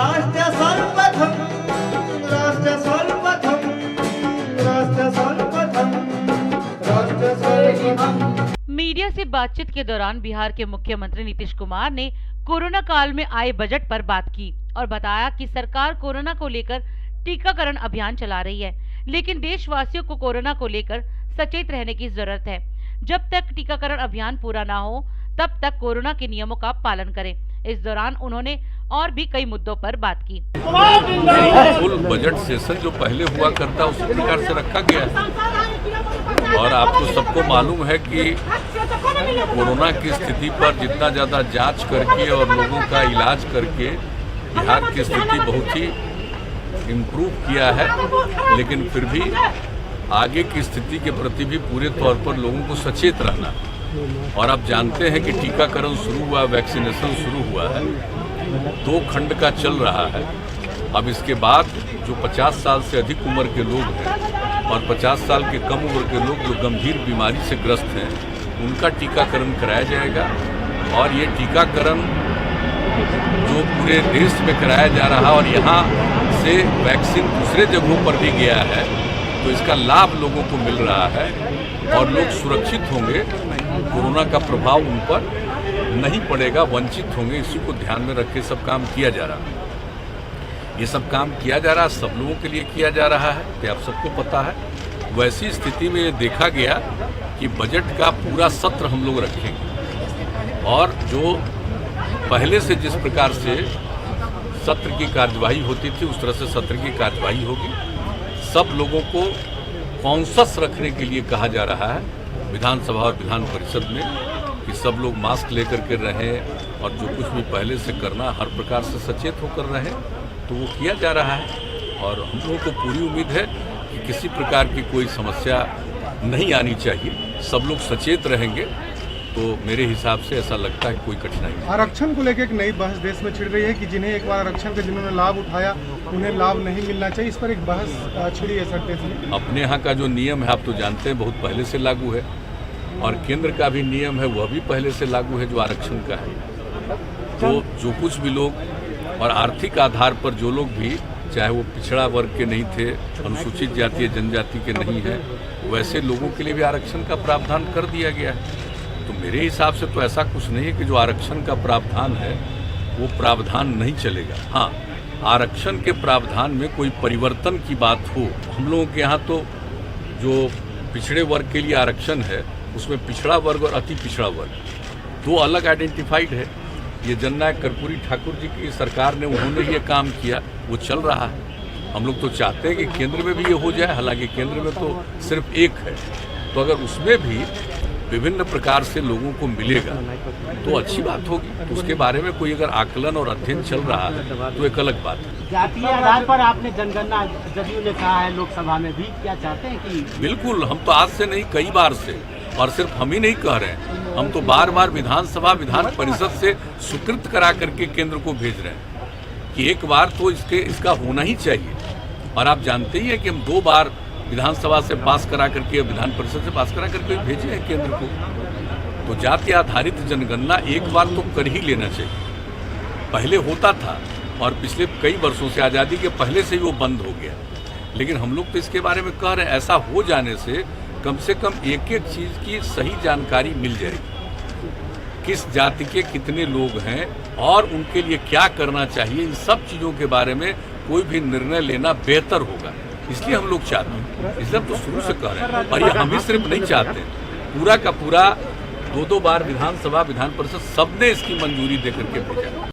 राष्ट्र सर्वप्रथम, राष्ट्र सर्वप्रथम, राष्ट्र सर्वप्रथम, राष्ट्र सर्वप्रथम। मीडिया से बातचीत के दौरान बिहार के मुख्यमंत्री नीतीश कुमार ने कोरोना काल में आए बजट पर बात की और बताया कि सरकार कोरोना को लेकर टीकाकरण अभियान चला रही है, लेकिन देशवासियों को कोरोना को लेकर सचेत रहने की जरूरत है। जब तक टीकाकरण अभियान पूरा ना हो तब तक कोरोना के नियमों का पालन करें। इस दौरान उन्होंने और भी कई मुद्दों पर बात की। फुल बजट सेशन जो पहले हुआ करता उसी प्रकार से रखा गया है और आपको सबको मालूम है कि कोरोना की स्थिति पर जितना ज़्यादा जांच करके और लोगों का इलाज करके बिहार की स्थिति बहुत ही इम्प्रूव किया है, लेकिन फिर भी आगे की स्थिति के प्रति भी पूरे तौर पर लोगों को सचेत रहना। और आप जानते हैं कि टीकाकरण शुरू हुआ, वैक्सीनेशन शुरू हुआ है, 2 खंड का चल रहा है। अब इसके बाद जो 50 साल से अधिक उम्र के लोग हैं और 50 साल के कम उम्र के लोग जो गंभीर बीमारी से ग्रस्त हैं, उनका टीकाकरण कराया जाएगा। और ये टीकाकरण जो पूरे देश में कराया जा रहा है और यहाँ से वैक्सीन दूसरे जगहों पर भी गया है, तो इसका लाभ लोगों को मिल रहा है और लोग सुरक्षित होंगे, कोरोना का प्रभाव उन पर नहीं पड़ेगा, वंचित होंगे। इसी को ध्यान में रख के सब काम किया जा रहा है। ये सब काम किया जा रहा है, सब लोगों के लिए किया जा रहा है, ये आप सबको पता है। वैसी स्थिति में ये देखा गया कि बजट का पूरा सत्र हम लोग रखेंगे और जो पहले से जिस प्रकार से सत्र की कार्यवाही होती थी उस तरह से सत्र की कार्यवाही होगी। सब लोगों को कॉन्शस रखने के लिए कहा जा रहा है विधानसभा और विधान परिषद में कि सब लोग मास्क लेकर के रहें और जो कुछ भी पहले से करना हर प्रकार से सचेत होकर रहें, तो वो किया जा रहा है। और हम लोगों को पूरी उम्मीद है कि किसी प्रकार की कोई समस्या नहीं आनी चाहिए, सब लोग सचेत रहेंगे तो मेरे हिसाब से ऐसा लगता है कोई कठिनाई नहीं। आरक्षण को लेकर एक नई बहस देश में छिड़ रही है कि जिन्हें एक बार आरक्षण का जिन्होंने लाभ उठाया उन्हें लाभ नहीं मिलना चाहिए, इस पर एक बहस छिड़ी है सर देश में। अपने यहाँ का जो नियम है आप तो जानते हैं बहुत पहले से लागू है और केंद्र का भी नियम है वह भी पहले से लागू है जो आरक्षण का है। तो जो कुछ भी लोग और आर्थिक आधार पर जो लोग भी, चाहे वो पिछड़ा वर्ग के नहीं थे, अनुसूचित जाति जनजाति के नहीं है, वैसे लोगों के लिए भी आरक्षण का प्रावधान कर दिया गया है। तो मेरे हिसाब से तो ऐसा कुछ नहीं है कि जो आरक्षण का प्रावधान है वो प्रावधान नहीं चलेगा। हाँ, आरक्षण के प्रावधान में कोई परिवर्तन की बात हो। हम लोगों के यहाँ तो जो पिछड़े वर्ग के लिए आरक्षण है उसमें पिछड़ा वर्ग और अति पिछड़ा वर्ग 2 अलग आइडेंटिफाइड है। ये जननायक कर्पूरी ठाकुर जी की सरकार ने उन्होंने ये काम किया, वो चल रहा है। हम लोग तो चाहते हैं कि केंद्र में भी ये हो जाए, हालांकि केंद्र में तो सिर्फ एक है। तो अगर उसमें भी विभिन्न प्रकार से लोगों को मिलेगा तो अच्छी बात होगी। तो उसके बारे में कोई अगर आकलन और अध्ययन चल रहा है तो एक अलग बात है। जातीय आधार पर आपने जनगणना जदयू ने कहा है लोकसभा में भी, क्या चाहते हैं कि? बिल्कुल, हम तो आज से नहीं कई बार से, और सिर्फ हम ही नहीं कह रहे हैं, हम तो बार बार विधानसभा विधान परिषद से स्वीकृत करा करके केंद्र को भेज रहे हैं कि एक बार तो इसका होना ही चाहिए। और आप जानते ही हैं कि हम 2 बार विधानसभा से पास करा करके, विधान परिषद से पास करा करके भेजे हैं केंद्र को। तो जाति आधारित जनगणना एक बार तो कर ही लेना चाहिए। पहले होता था और पिछले कई वर्षों से, आज़ादी के पहले से ही वो बंद हो गया, लेकिन हम लोग तो इसके बारे में कह रहे हैं ऐसा हो जाने से कम एक एक चीज़ की सही जानकारी मिल जाएगी। किस जाति के कितने लोग हैं और उनके लिए क्या करना चाहिए, इन सब चीज़ों के बारे में कोई भी निर्णय लेना बेहतर होगा। इसलिए हम लोग चाहते हैं, इसलिए हम तो शुरू से कह रहे हैं। और ये हम ही सिर्फ नहीं चाहते, पूरा का पूरा 2 बार विधानसभा विधान परिषद सबने इसकी मंजूरी देकर के भेजा।